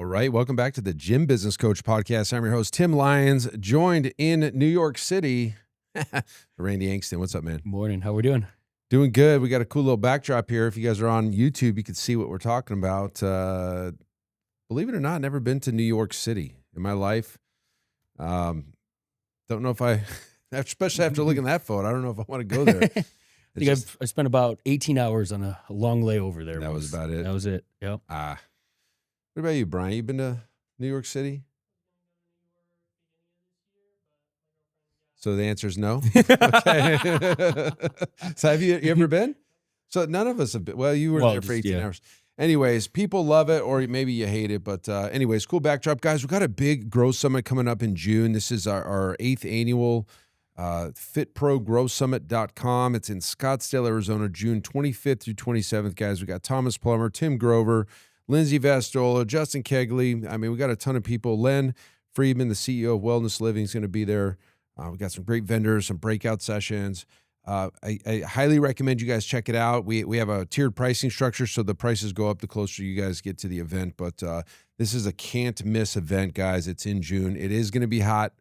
All right. Welcome back to the Gym Business Coach Podcast. I'm your host, Tim Lyons, joined in New York City. Randy Angston. What's up, man? Morning. How we doing? Doing good. We got a cool little backdrop here. If you guys are on YouTube, you can see what we're talking about. Believe it or not, never been to New York City in my life. Don't know if I, especially after looking at that photo, I don't know if I want to go there. I spent about 18 hours on a long layover there. That was about it. That was it. Yep. What about you, Brian? You been to New York City? So the answer is no. Okay. So have you ever been? So none of us have been. Well, you were there for 18 hours. Anyways, people love it, or maybe you hate it. But anyways, cool backdrop. Guys, we've got a big growth summit coming up in June. This is our 8th annual FitProGrowthSummit.com. It's in Scottsdale, Arizona, June 25th through 27th, guys. We got Thomas Plummer, Tim Grover, Lindsay Vastola, Justin Kegley. I mean, we got a ton of people. Len Friedman, the CEO of Wellness Living, is going to be there. We got some great vendors, some breakout sessions. I highly recommend you guys check it out. We have a tiered pricing structure, so the prices go up the closer you guys get to the event. But this is a can't-miss event, guys. It's in June. It is going to be hot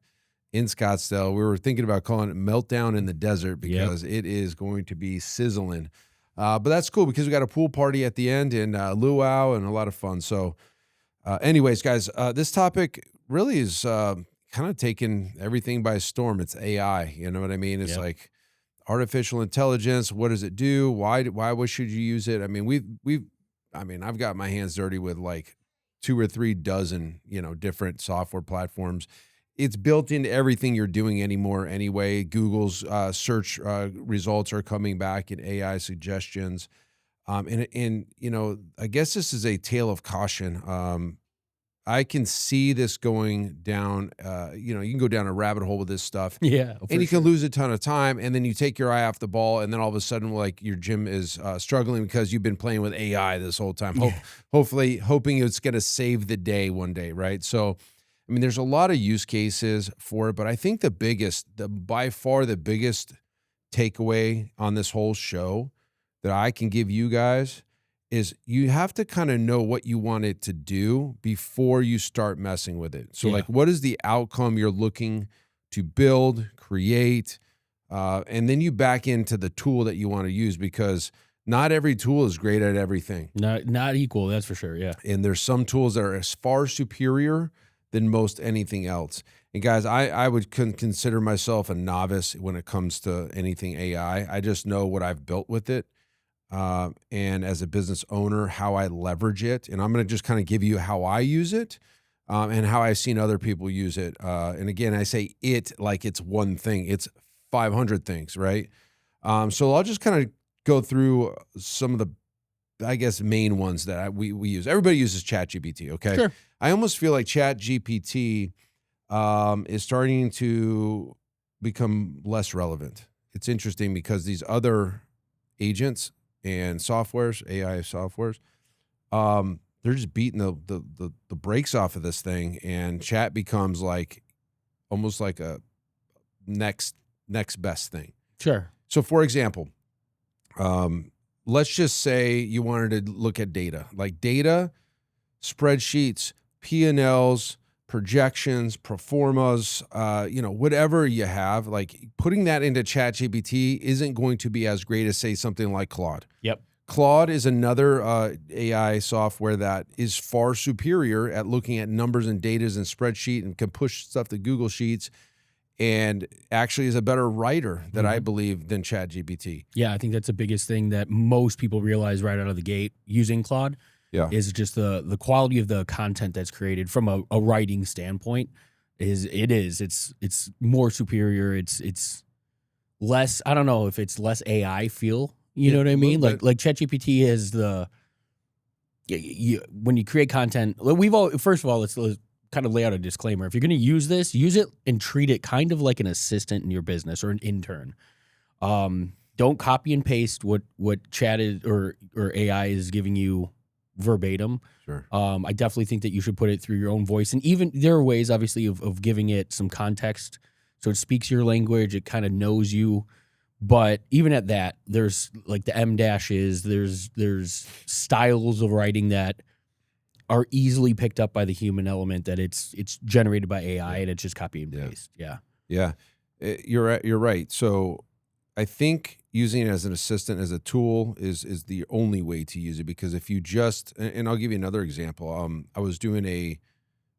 in Scottsdale. We were thinking about calling it Meltdown in the Desert because it is going to be sizzling. But that's cool because we got a pool party at the end and luau and a lot of fun. So anyways, guys, this topic really is kind of taking everything by storm. It's AI. You know what I mean? It's like artificial intelligence. What does it do? Why should you use it? I mean, I've got my hands dirty with like 2 or 3 dozen, different software platforms. It's built into everything you're doing anymore anyway. Google's search results are coming back in AI suggestions. And I guess this is a tale of caution. I can see this going down, you can go down a rabbit hole with this stuff. Yeah. And you can lose a ton of time, and then you take your eye off the ball, and then all of a sudden, like, your gym is struggling because you've been playing with AI this whole time, hopefully hoping it's going to save the day one day, right? So, I mean, there's a lot of use cases for it, but I think by far the biggest takeaway on this whole show that I can give you guys is you have to kind of know what you want it to do before you start messing with it. So like, what is the outcome you're looking to build, create, and then you back into the tool that you want to use, because not every tool is great at everything. Not equal, that's for sure, yeah. And there's some tools that are as far superior than most anything else. And guys, I would consider myself a novice when it comes to anything AI. I just know what I've built with it. And as a business owner, how I leverage it. And I'm going to just kind of give you how I use it and how I've seen other people use it. And again, I say it like it's one thing. It's 500 things, right? So I'll just kind of go through some of the, I guess, main ones that we use. Everybody uses ChatGPT, okay? Sure. I almost feel like ChatGPT is starting to become less relevant. It's interesting because these other agents and softwares, AI softwares, they're just beating the brakes off of this thing, and chat becomes like almost like a next best thing. Sure. So for example, let's just say you wanted to look at data, spreadsheets, P&Ls, projections, pro formas, whatever you have, like putting that into ChatGPT isn't going to be as great as, say, something like Claude. Yep. Claude is another AI software that is far superior at looking at numbers and data and spreadsheet and can push stuff to Google Sheets, and actually is a better writer that I believe than ChatGPT. Yeah, I think that's the biggest thing that most people realize right out of the gate using Claude. Is just the quality of the content that's created from a writing standpoint. It's more superior. It's less, I don't know if it's less AI feel. You know what I mean? Like ChatGPT is when you create content. First of all, let's kind of lay out a disclaimer. If you're going to use this, use it and treat it kind of like an assistant in your business or an intern. Don't copy and paste what chat is or AI is giving you verbatim. Sure. I definitely think that you should put it through your own voice. And even there are ways, obviously, of giving it some context. So it speaks your language. It kind of knows you. But even at that, there's like the M dashes, there's styles of writing that are easily picked up by the human element that it's generated by AI and it's just copy and paste. Yeah. Yeah. You're right. So I think using it as an assistant, as a tool is the only way to use it, because if you just, and I'll give you another example.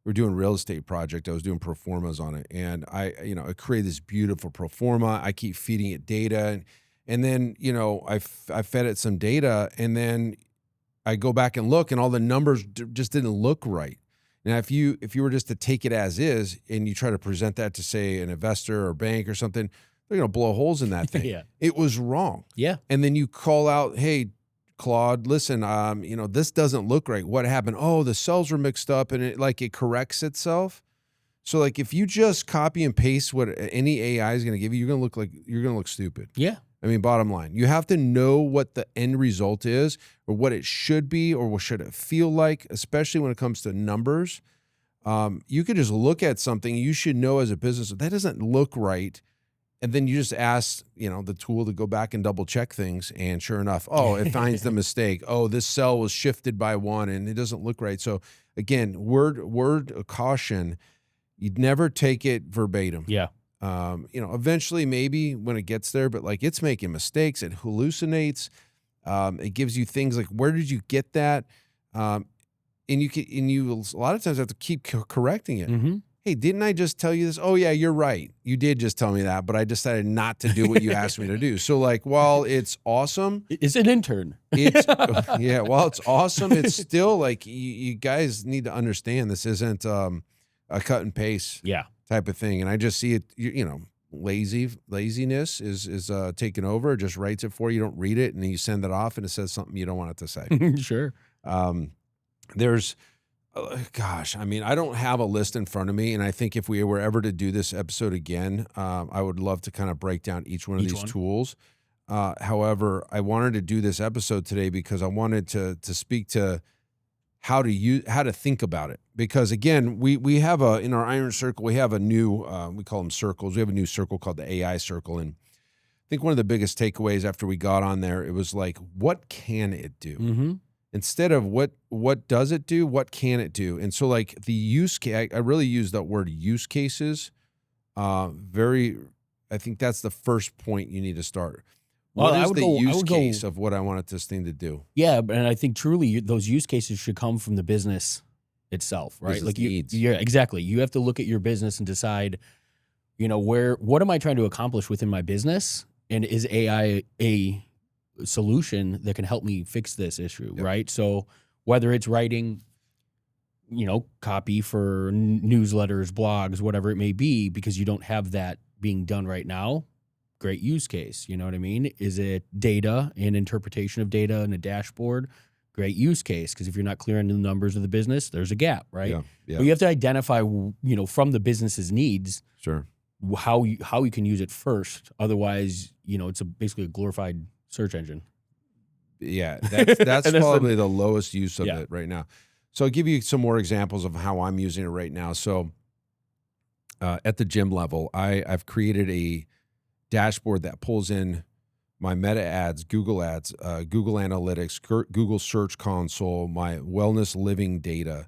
We're doing a real estate project. I was doing pro formas on it, and I created this beautiful pro forma. I keep feeding it data, and then, I fed it some data, and then I go back and look, and all the numbers just didn't look right. Now, if you were just to take it as is and you try to present that to, say, an investor or bank or something, they're going to blow holes in that thing. Yeah. It was wrong. Yeah. And then you call out, hey, Claude, listen, this doesn't look right. What happened? Oh, the cells were mixed up, and it corrects itself. So, like, if you just copy and paste what any AI is going to give you, you're going to look stupid. Yeah. I mean, bottom line, you have to know what the end result is, or what it should be, or what should it feel like, especially when it comes to numbers. You could just look at something, you should know as a business, that doesn't look right. And then you just ask, the tool to go back and double check things. And sure enough, it finds the mistake. Oh, this cell was shifted by one and it doesn't look right. So again, word of caution, you'd never take it verbatim. Yeah. Eventually maybe when it gets there, but like, it's making mistakes. It hallucinates. It gives you things like, where did you get that? And you a lot of times have to keep correcting it. Mm-hmm. Hey, didn't I just tell you this? Oh yeah, you're right. You did just tell me that, but I decided not to do what you asked me to do. So, like, while it's awesome, it's an intern. While it's awesome, it's still like, you guys need to understand this isn't a cut and paste type of thing. And I just see it, laziness is taking over. It just writes it for you. You don't read it, and then you send it off, and it says something you don't want it to say. Sure. There's, I don't have a list in front of me, and I think if we were ever to do this episode again, I would love to kind of break down each one of these tools. However, I wanted to do this episode today because I wanted to speak to how to think about it. Because again, we have in our Iron Circle, we have a new, we call them circles. We have a new circle called the AI Circle. And I think one of the biggest takeaways after we got on there, it was like, what can it do? Mm-hmm. Instead of what does it do, what can it do? And so, like, the use case, I really use that word use cases. I think that's the first point you need to start. What is the use case of what I wanted this thing to do? Yeah, and I think truly those use cases should come from the business itself, right? Business needs. Yeah, exactly. You have to look at your business and decide, what am I trying to accomplish within my business? And is AI a solution that can help me fix this issue, right? So whether it's writing, copy for newsletters, blogs, whatever it may be, because you don't have that being done right now, great use case. You know what I mean? Is it data and interpretation of data and a dashboard? Great use case, because if you're not clear on the numbers of the business, there's a gap, right? Yeah. But you have to identify, from the business's needs, sure, how you can use it first. Otherwise, it's basically a glorified search engine. Yeah, that's probably the lowest use of it right now. So I'll give you some more examples of how I'm using it right now. So at the gym level, I've created a dashboard that pulls in my Meta ads, Google Analytics, Google Search Console, my wellness living data,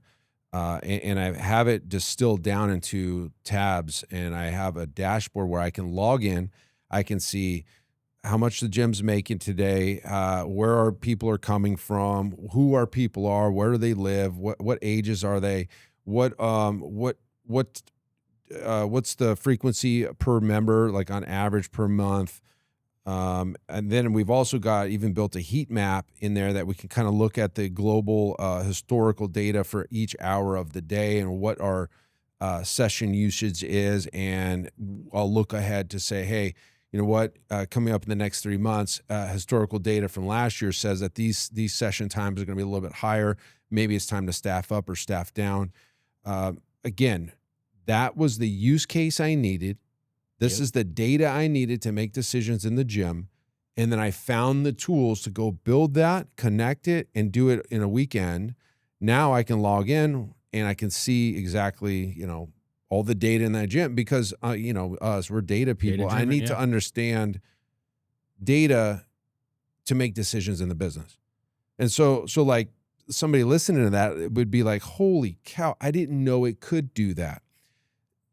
and I have it distilled down into tabs, and I have a dashboard where I can log in. I can see how much the gym's making today, where our people are coming from, who our people are, where do they live, what ages are they, what's the frequency per member, like on average per month. And then we've also even built a heat map in there that we can kind of look at the global historical data for each hour of the day and what our session usage is. And I'll look ahead to say, hey, you know what, coming up in the next 3 months, historical data from last year says that these session times are going to be a little bit higher. Maybe it's time to staff up or staff down. Again, that was the use case I needed. This is the data I needed to make decisions in the gym. And then I found the tools to go build that, connect it, and do it in a weekend. Now I can log in and I can see exactly, all the data in that gym, because, we're data people. I need to understand data to make decisions in the business. And so like somebody listening to that would be like, holy cow, I didn't know it could do that.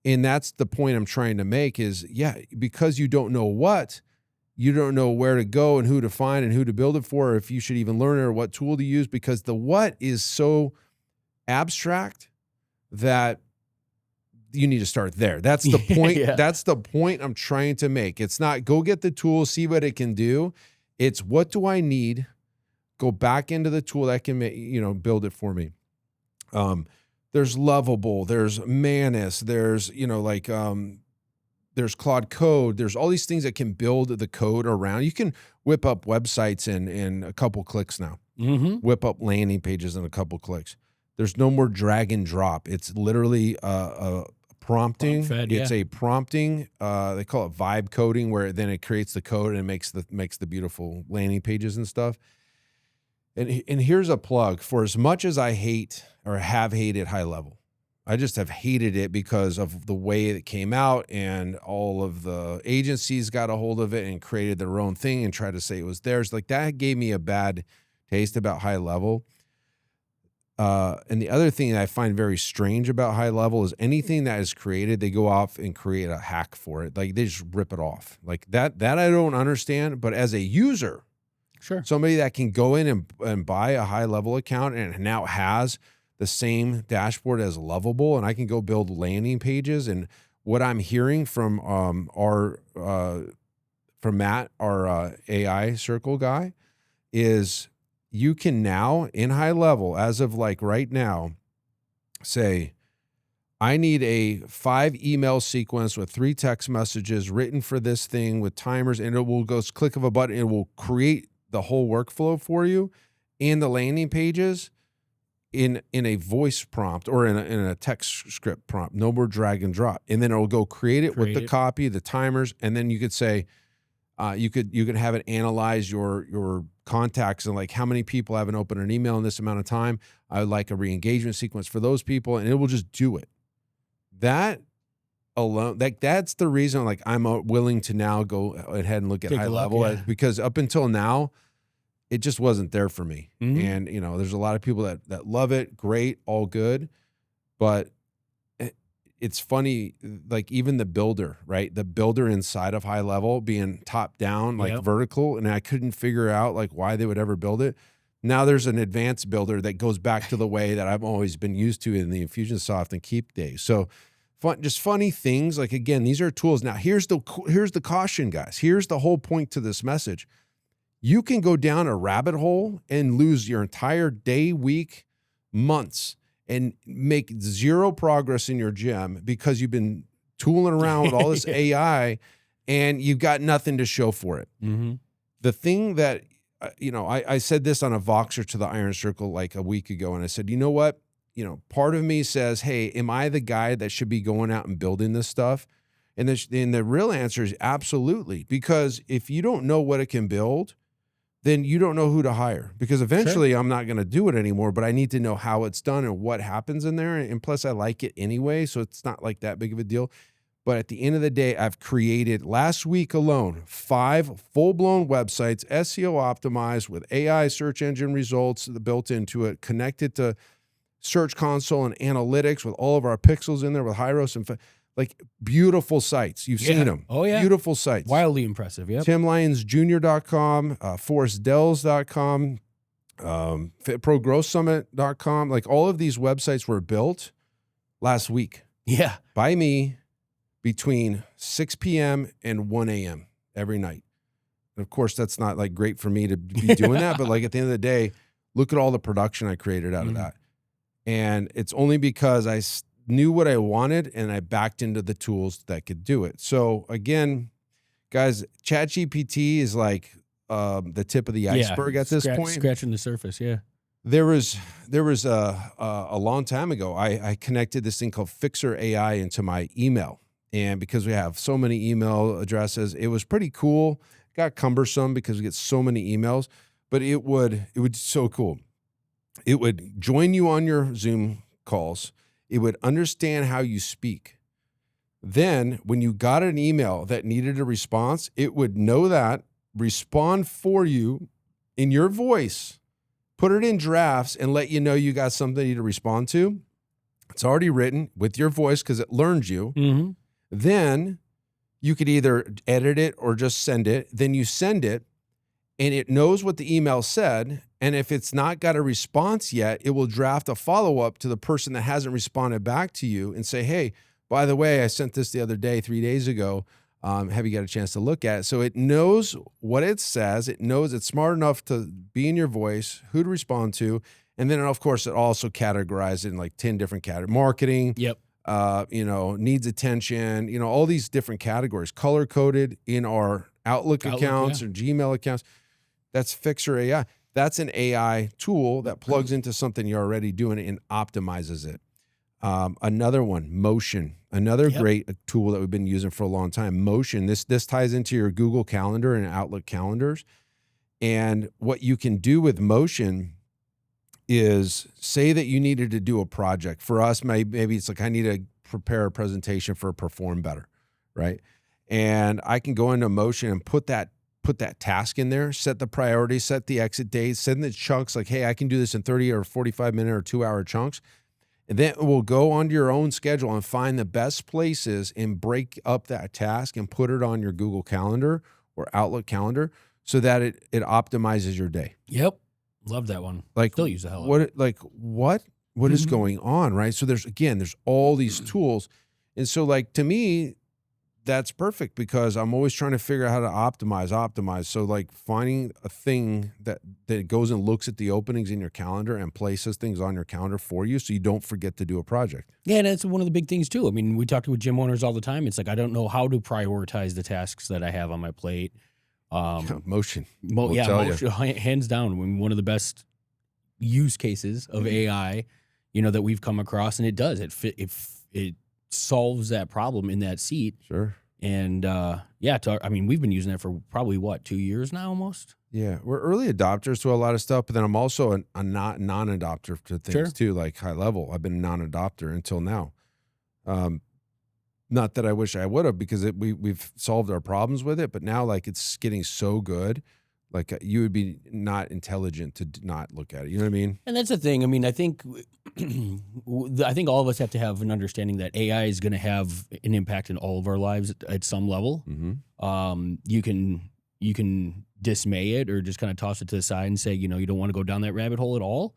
And that's the point I'm trying to make is, yeah, because you don't know what, you don't know where to go and who to find and who to build it for, or if you should even learn it or what tool to use, because the what is so abstract that you need to start there. That's the point. Yeah. That's the point I'm trying to make. It's not go get the tool, see what it can do. It's what do I need? Go back into the tool that can build it for me. There's Lovable, there's Manus, there's, there's Claude Code. There's all these things that can build the code around. You can whip up websites in a couple clicks now. Mm-hmm. Whip up landing pages in a couple clicks. There's no more drag and drop. It's literally a prompting. Prompt-fed, it's a prompting. They call it vibe coding, where then it creates the code and it makes the beautiful landing pages and stuff. And here's a plug for as much as I hate or have hated HighLevel. I just have hated it because of the way it came out, and all of the agencies got a hold of it and created their own thing and tried to say it was theirs. Like, that gave me a bad taste about HighLevel. And the other thing that I find very strange about HighLevel is anything that is created, they go off and create a hack for it. Like, they just rip it off. Like that I don't understand. But as a user, sure, somebody that can go in and buy a HighLevel account and now has the same dashboard as Lovable, and I can go build landing pages. And what I'm hearing from Matt, our AI circle guy, is you can now in HighLevel, as of like right now, say, I need a 5 email sequence with 3 text messages written for this thing with timers, and it will go click of a button. It will create the whole workflow for you and the landing pages in a voice prompt or in a text script prompt. No more drag and drop. And then it'll go create it with the copy, the timers, and then you could say, you could have it analyze your contacts and like how many people haven't opened an email in this amount of time. I would like a re-engagement sequence for those people, and it will just do it. That alone, that's the reason like I'm willing to now go ahead and look at HighLevel, because up until now, it just wasn't there for me. Mm-hmm. And, there's a lot of people that love it. Great, all good. But it's funny, like even the builder, right? The builder inside of HighLevel being top down, like vertical. And I couldn't figure out like why they would ever build it. Now there's an advanced builder that goes back to the way that I've always been used to in the Infusionsoft and Keep days. So just funny things. Like, again, these are tools. Now here's the caution, guys. Here's the whole point to this message. You can go down a rabbit hole and lose your entire day, week, months, and make zero progress in your gym because you've been tooling around with all this AI and you've got nothing to show for it. Mm-hmm. The thing that, I said this on a Voxer to the Iron Circle like a week ago, and I said, you know what? Part of me says, hey, am I the guy that should be going out and building this stuff? And the real answer is absolutely, because if you don't know what it can build, then you don't know who to hire, because eventually I'm not going to do it anymore, but I need to know how it's done and what happens in there. And plus I like it anyway, so it's not like that big of a deal. But at the end of the day, I've created last week alone 5 full-blown websites, SEO optimized with AI search engine results built into it, connected to Search Console and analytics with all of our pixels in there with Hyros and like beautiful sites. You've seen them. Oh, yeah. Beautiful sites. Wildly impressive. Yep. TimLyonsJr.com, ForrestDells.com, FitProGrowthSummit.com. Like all of these websites were built last week. Yeah. By me between 6 p.m. and 1 a.m. every night. And of course, that's not like great for me to be doing that. But like at the end of the day, look at all the production I created out of that. And it's only because I knew what I wanted and I backed into the tools that could do it. So again, guys, ChatGPT is like the tip of the iceberg at this point. Scratching the surface, yeah. There was a long time ago, I connected this thing called Fixer AI into my email. And because we have so many email addresses, it was pretty cool. It got cumbersome because we get so many emails, but it would so cool. It would join you on your Zoom calls. It would understand how you speak. Then when you got an email that needed a response, it would know that, respond for you in your voice, put it in drafts and let you know you got something you need to respond to. It's already written with your voice because it learns you. Mm-hmm. Then you could either edit it or just send it. Then you send it and it knows what the email said. And if it's not got a response yet, it will draft a follow-up to the person that hasn't responded back to you and say, hey, by the way, I sent this the other day, 3 days ago. Have you got a chance to look at it? So it knows what it says. It knows it's smart enough to be in your voice, who to respond to. And then, of course, it also categorizes it in like 10 different categories. Marketing, Yep. Needs attention, all these different categories, color-coded in our Outlook accounts or Gmail accounts. That's Fixer AI. That's an AI tool that plugs into something you're already doing and optimizes it. Another one, Motion, another great tool that we've been using for a long time. Motion, this ties into your Google Calendar and Outlook calendars. And what you can do with Motion is say that you needed to do a project. For us, maybe it's like I need to prepare a presentation for Perform Better, right? And I can go into Motion and put that task in there, set the priority, set the exit date, send the chunks like, hey, I can do this in 30 or 45 minute or 2 hour chunks. And then we'll go onto your own schedule and find the best places and break up that task and put it on your Google Calendar or Outlook calendar so that it optimizes your day. Yep. Love that one. Like, still use the hell out of it. What is going on, right? So there's all these tools. And so like, to me, that's perfect because I'm always trying to figure out how to optimize. So like finding a thing that goes and looks at the openings in your calendar and places things on your calendar for you so you don't forget to do a project. Yeah, and that's one of the big things too. I mean, we talk to gym owners all the time. It's like, I don't know how to prioritize the tasks that I have on my plate. Motion. Motion, hands down, one of the best use cases of AI, that we've come across, and it does. It solves that problem in that seat. Sure. And we've been using that for probably 2 years now almost. Yeah, we're early adopters to a lot of stuff, but then I'm also a non-adopter to things too, like HighLevel. I've been a non-adopter until now. Not that I wish I would have, because we've solved our problems with it, but now like it's getting so good, like you would be not intelligent to not look at it. You know what I mean? And that's the thing. I mean, I think all of us have to have an understanding that AI is going to have an impact in all of our lives at some level. Mm-hmm. You can dismay it or just kind of toss it to the side and say, you don't want to go down that rabbit hole at all.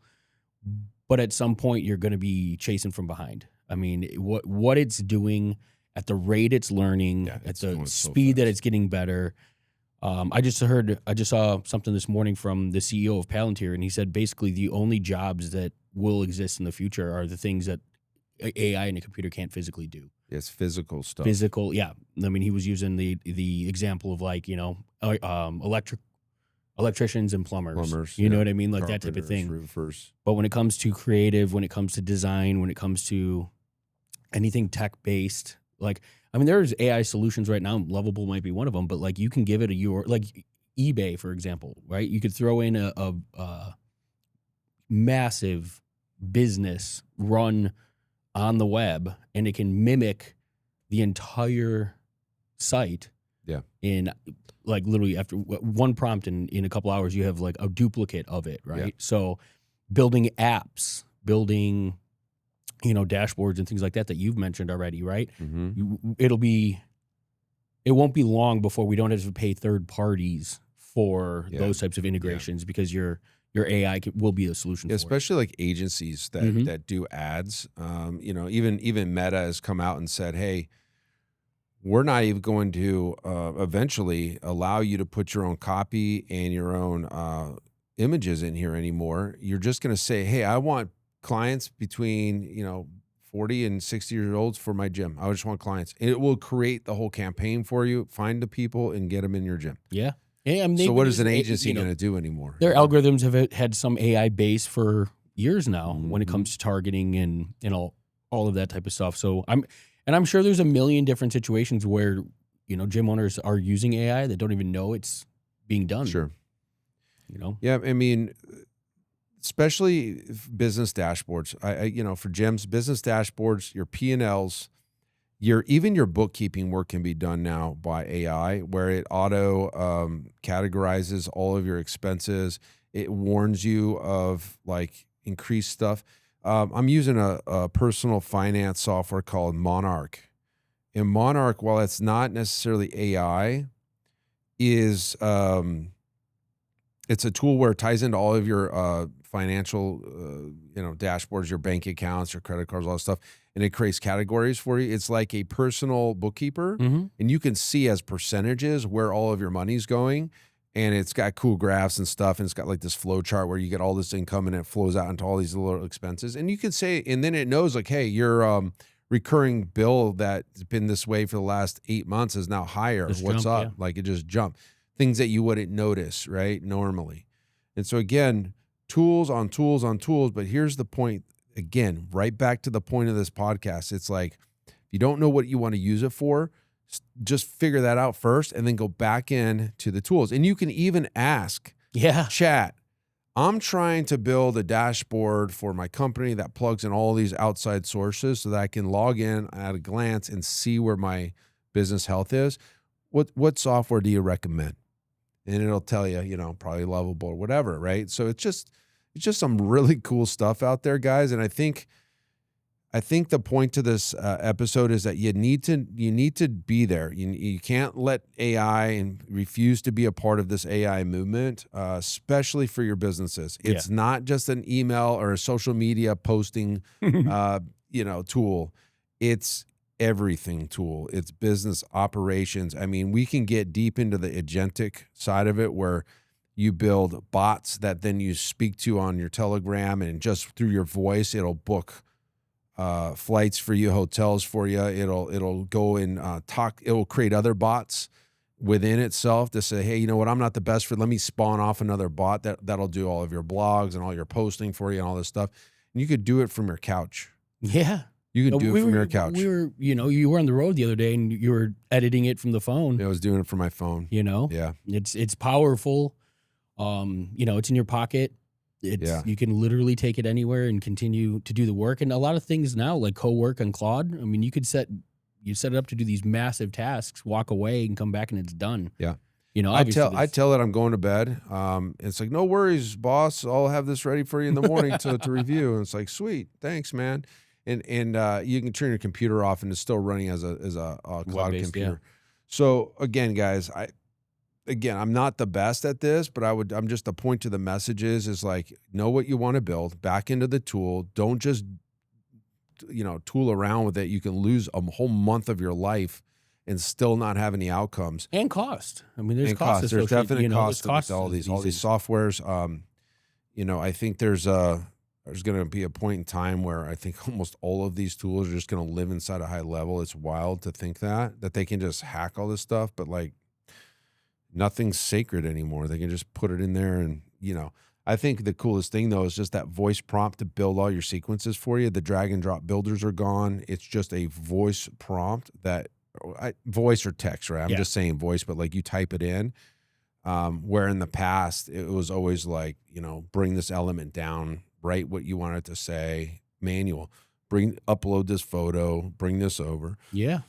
But at some point, you're going to be chasing from behind. I mean, what it's doing at the rate it's learning, at the speed that it's getting better. I just saw something this morning from the CEO of Palantir, and he said basically the only jobs that will exist in the future are the things that AI and a computer can't physically do. It's physical stuff. Physical, yeah. I mean, he was using the example of like, electricians and plumbers. You know what I mean? Like that type of thing. Roofers. But when it comes to creative, when it comes to design, when it comes to anything tech-based, like, I mean, there's AI solutions right now. Lovable might be one of them, but like you can give it like eBay, for example, right? You could throw in a massive business run on the web, and it can mimic the entire site. Yeah. In like literally after one prompt in a couple hours, you have like a duplicate of it, right? Yeah. So building apps, building dashboards and things like that you've mentioned already, right? Mm-hmm. It won't be long before we don't have to pay third parties for those types of integrations because your AI will be a solution. Especially like agencies that do ads. Even Meta has come out and said, hey, we're not even going to eventually allow you to put your own copy and your own images in here anymore. You're just going to say, hey, I want clients between 40 and 60 years old for my gym. I just want clients. And it will create the whole campaign for you, find the people and get them in your gym. Yeah. I mean, so what is an agency going to do anymore? Their algorithms have had some AI base for years now when it comes to targeting and all of that type of stuff. So I'm sure there's a million different situations where gym owners are using AI that don't even know it's being done. Sure. Yeah, I mean, especially business dashboards. For gyms, business dashboards, your P&Ls, even your bookkeeping work can be done now by AI, where it auto categorizes all of your expenses. It warns you of like increased stuff. I'm using a personal finance software called Monarch. And Monarch, while it's not necessarily AI, is it's a tool where it ties into all of your financial dashboards, your bank accounts, your credit cards, all that stuff, and it creates categories for you. It's like a personal bookkeeper, and you can see as percentages where all of your money's going. And it's got cool graphs and stuff, and it's got like this flow chart where you get all this income and it flows out into all these little expenses. And you can say, and then it knows like, hey, your recurring bill that's been this way for the last 8 months is now higher. What's up? Yeah. Like it just jumped. Things that you wouldn't notice, right, normally. And so again, tools on tools on tools. But here's the point, again, right back to the point of this podcast. It's like, if you don't know what you want to use it for, just figure that out first and then go back in to the tools. And you can even ask chat, I'm trying to build a dashboard for my company that plugs in all these outside sources so that I can log in at a glance and see where my business health is. What software do you recommend? And it'll tell you, probably Lovable or whatever, right? So it's just some really cool stuff out there, guys. And I think the point to this episode is that you need to be there. You can't let AI and refuse to be a part of this AI movement, especially for your businesses. It's not just an email or a social media posting, tool. It's everything tool. It's business operations. I mean, we can get deep into the agentic side of it where you build bots that then you speak to on your Telegram, and just through your voice, it'll book flights for you, hotels for you. It'll go and talk. It will create other bots within itself to say, hey, you know what? I'm not the best for. Let me spawn off another bot that'll do all of your blogs and all your posting for you and all this stuff. And you could do it from your couch. Yeah. You can do it from your couch. You were on the road the other day and you were editing it from the phone. I was doing it from my phone. Yeah. It's powerful. It's in your pocket. You can literally take it anywhere and continue to do the work. And a lot of things now, like co-work on Claude, I mean, you set it up to do these massive tasks, walk away and come back and it's done. Yeah. I tell it I'm going to bed. It's like, no worries, boss. I'll have this ready for you in the morning to review. And it's like, sweet, thanks, man. And you can turn your computer off and it's still running as a cloud computer. Yeah. So again, guys, I'm not the best at this, but I'm just, the point to the messages is like, know what you want to build, back into the tool. Don't just, tool around with it. You can lose a whole month of your life and still not have any outcomes. And cost. I mean, there's cost. There's definite cost to all these softwares. I think there's going to be a point in time where I think almost all of these tools are just going to live inside a HighLevel. It's wild to think that they can just hack all this stuff, but like, nothing's sacred anymore. They can just put it in there. And, I think the coolest thing though is just that voice prompt to build all your sequences for you. The drag and drop builders are gone. It's just a voice prompt voice or text, right? I'm just saying voice, but like you type it in, where in the past it was always like, bring this element down, write what you want it to say, manual, upload this photo, bring this over. Yeah.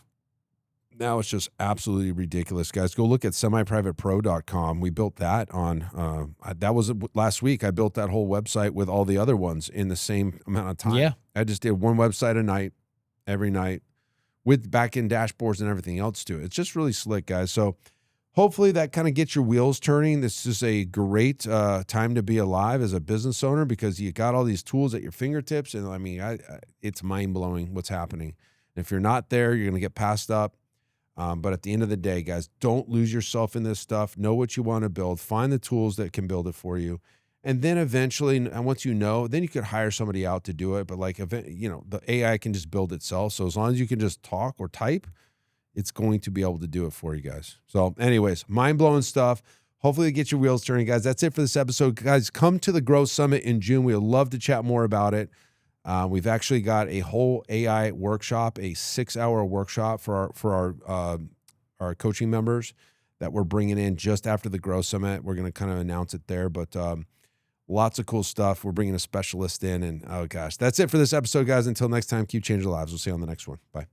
Now it's just absolutely ridiculous, guys. Go look at semiprivatepro.com. We built that on, that was last week. I built that whole website with all the other ones in the same amount of time. Yeah. I just did one website a night, every night, with back-end dashboards and everything else to it. It's just really slick, guys. So hopefully that kind of gets your wheels turning. This is a great time to be alive as a business owner because you got all these tools at your fingertips. And I mean, it's mind-blowing what's happening. And if you're not there, you're going to get passed up. But at the end of the day, guys, don't lose yourself in this stuff. Know what you want to build. Find the tools that can build it for you. And then eventually, and once then you could hire somebody out to do it. But like, the AI can just build itself. So as long as you can just talk or type, it's going to be able to do it for you guys. So anyways, mind-blowing stuff. Hopefully it gets your wheels turning, guys. That's it for this episode. Guys, come to the Growth Summit in June. We would love to chat more about it. We've actually got a whole AI workshop, a 6-hour workshop for our coaching members that we're bringing in just after the Growth Summit. We're going to kind of announce it there, but lots of cool stuff. We're bringing a specialist in, and oh gosh, that's it for this episode, guys. Until next time, keep changing lives. We'll see you on the next one. Bye.